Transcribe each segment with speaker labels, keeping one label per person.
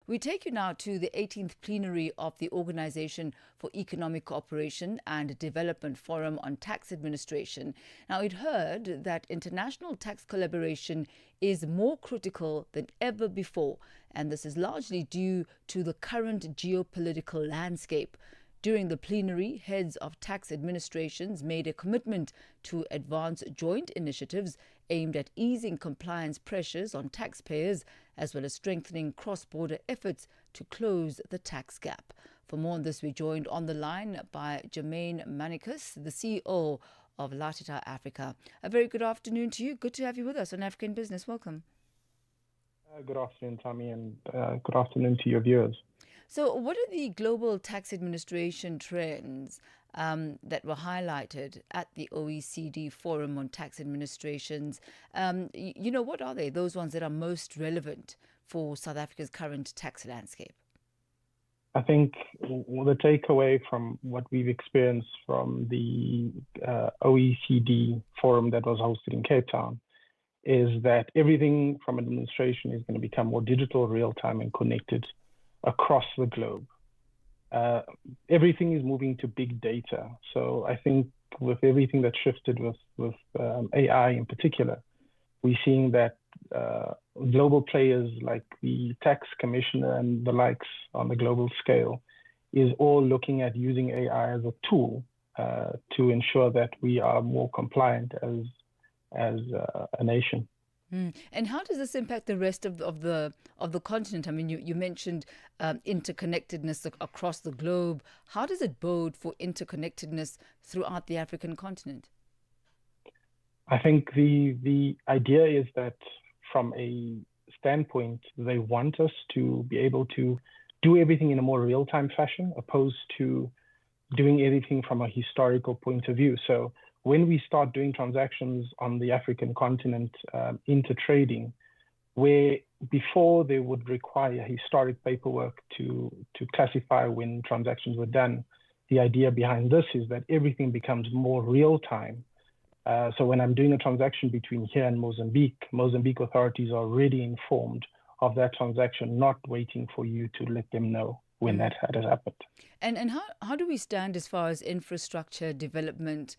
Speaker 1: We take you now to the 18th plenary of the Organization for Economic Cooperation and Development Forum on Tax Administration. Now, it heard that international tax collaboration is more critical than ever before, and this is largely due to the current geopolitical landscape. During the plenary, heads of tax administrations made a commitment to advance joint initiatives aimed at easing compliance pressures on taxpayers, as well as strengthening cross-border efforts to close the tax gap. For more on this, we're joined on the line by Jemaine Manikus, the CEO of Latita Africa. A very good afternoon to you. Good to have you with us on African Business. Welcome.
Speaker 2: Good afternoon, Tammy, and good afternoon to your viewers.
Speaker 1: So what are the global tax administration trends that were highlighted at the OECD Forum on Tax Administrations? What are they, those ones that are most relevant for South Africa's current tax landscape?
Speaker 2: I think the takeaway from what we've experienced from the OECD Forum that was hosted in Cape Town is that everything from administration is going to become more digital, real-time, and connected across the globe. Everything is moving to big data. So I think with everything that shifted with AI in particular, we're seeing that global players like the tax commissioner and the likes on the global scale is all looking at using AI as a tool to ensure that we are more compliant as a nation.
Speaker 1: And how does this impact the rest of the continent? I mean, you mentioned interconnectedness across the globe. How does it bode for interconnectedness throughout the African continent?
Speaker 2: I think the idea is that from a standpoint, they want us to be able to do everything in a more real-time fashion, opposed to doing everything from a historical point of view. So when we start doing transactions on the African continent, intertrading, where before they would require historic paperwork to classify when transactions were done, the idea behind this is that everything becomes more real time. So when I'm doing a transaction between here and Mozambique authorities are already informed of that transaction, not waiting for you to let them know when that has happened.
Speaker 1: And how do we stand as far as infrastructure development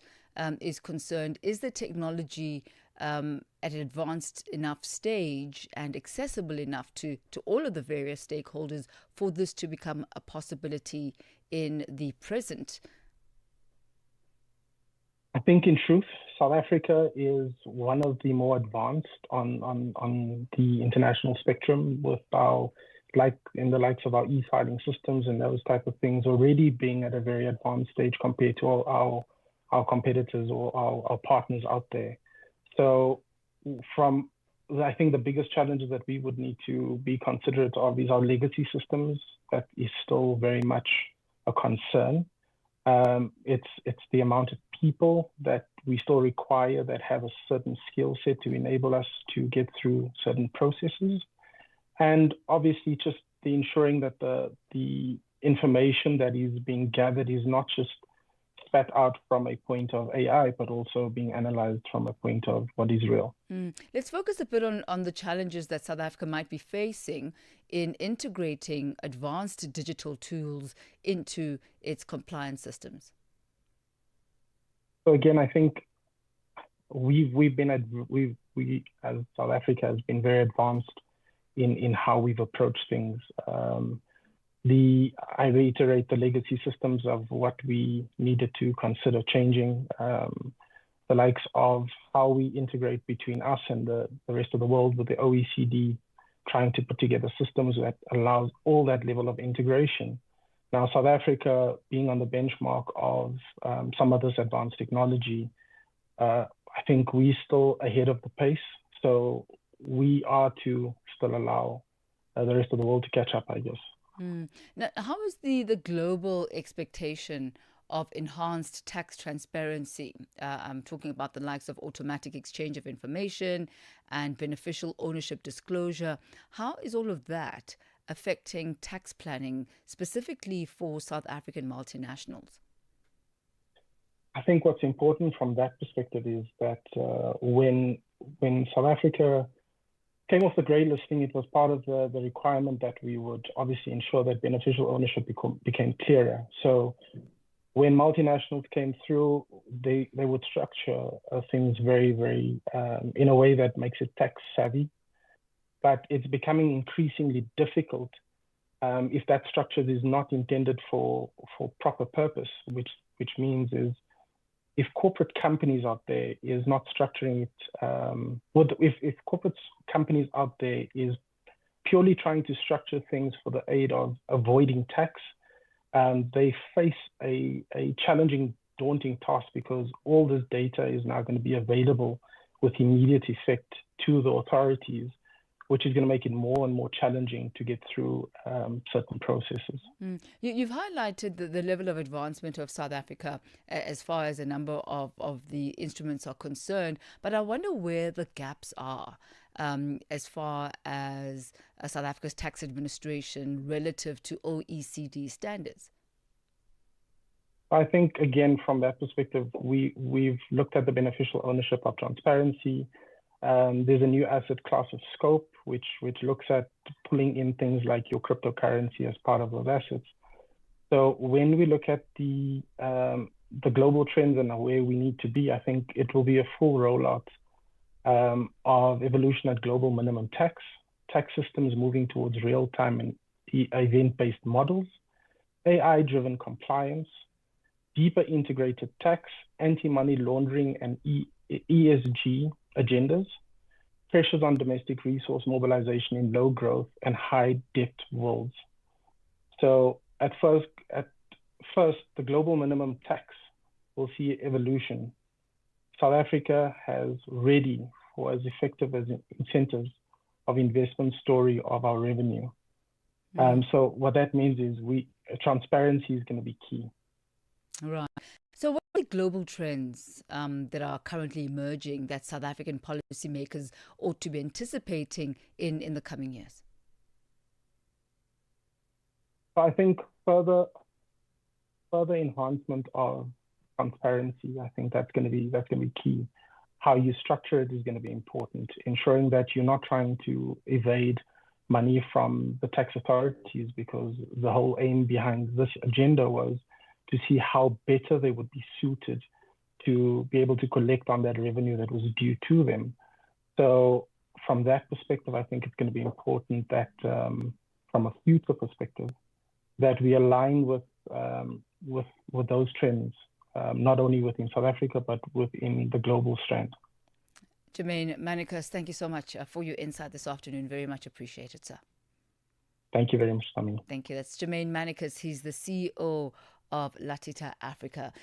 Speaker 1: is concerned? Is the technology at an advanced enough stage and accessible enough to all of the various stakeholders for this to become a possibility in the present?
Speaker 2: I think in truth, South Africa is one of the more advanced on the international spectrum, with our the likes of our e-filing systems and those type of things already being at a very advanced stage compared to all our competitors or our partners out there. So I think the biggest challenges that we would need to be considerate of is our legacy systems. That is still very much a concern. It's the amount of people that we still require that have a certain skill set to enable us to get through certain processes. And obviously just the ensuring that the information that is being gathered is not just spat out from a point of AI, but also being analyzed from a point of what is real.
Speaker 1: Let's focus a bit on the challenges that South Africa might be facing in integrating advanced digital tools into its compliance systems.
Speaker 2: So again, I think we as South Africa has been very advanced in how we've approached things. I reiterate the legacy systems of what we needed to consider changing, the likes of how we integrate between us and the rest of the world with the OECD, trying to put together systems that allows all that level of integration. Now, South Africa being on the benchmark of some of this advanced technology, I think we're still ahead of the pace. So we are to still allow the rest of the world to catch up, I guess.
Speaker 1: Now, how is the global expectation of enhanced tax transparency? I'm talking about the likes of automatic exchange of information and beneficial ownership disclosure. How is all of that affecting tax planning, specifically for South African multinationals?
Speaker 2: I think what's important from that perspective is that when South Africa came off the grey listing, it was part of the requirement that we would obviously ensure that beneficial ownership became clearer. So when multinationals came through, they would structure things very, very in a way that makes it tax savvy. But it's becoming increasingly difficult if that structure is not intended for proper purpose, which means is if corporate companies out there is not structuring it, if corporate companies out there is purely trying to structure things for the aid of avoiding tax, they face a challenging, daunting task because all this data is now going to be available with immediate effect to the authorities, which is going to make it more and more challenging to get through certain processes.
Speaker 1: You've highlighted the level of advancement of South Africa as far as a number of the instruments are concerned, but I wonder where the gaps are as far as South Africa's tax administration relative to OECD standards.
Speaker 2: I think, again, from that perspective, we've looked at the beneficial ownership of transparency. There's a new asset class of scope, which looks at pulling in things like your cryptocurrency as part of those assets. So when we look at the global trends and where we need to be, I think it will be a full rollout of evolution at global minimum tax systems moving towards real-time and event-based models, AI-driven compliance, deeper integrated tax, anti-money laundering and ESG agendas, pressures on domestic resource mobilization in low growth and high debt worlds. So at first, the global minimum tax will see evolution. South Africa has ready for as effective as incentives of investment story of our revenue. So what that means is transparency is going to be key.
Speaker 1: Right. So what are the global trends that are currently emerging that South African policymakers ought to be anticipating in the coming years?
Speaker 2: I think further enhancement of transparency, I think that's going to be key. How you structure it is going to be important. Ensuring that you're not trying to evade money from the tax authorities, because the whole aim behind this agenda was to see how better they would be suited to be able to collect on that revenue that was due to them. So from that perspective, I think it's going to be important that from a future perspective, that we align with those trends, not only within South Africa, but within the global strand.
Speaker 1: Jemaine Manikus, thank you so much for your insight this afternoon. Very much appreciated, sir.
Speaker 2: Thank you very much, Tommy.
Speaker 1: Thank you. That's Jemaine Manikus. He's the CEO of Latita Africa.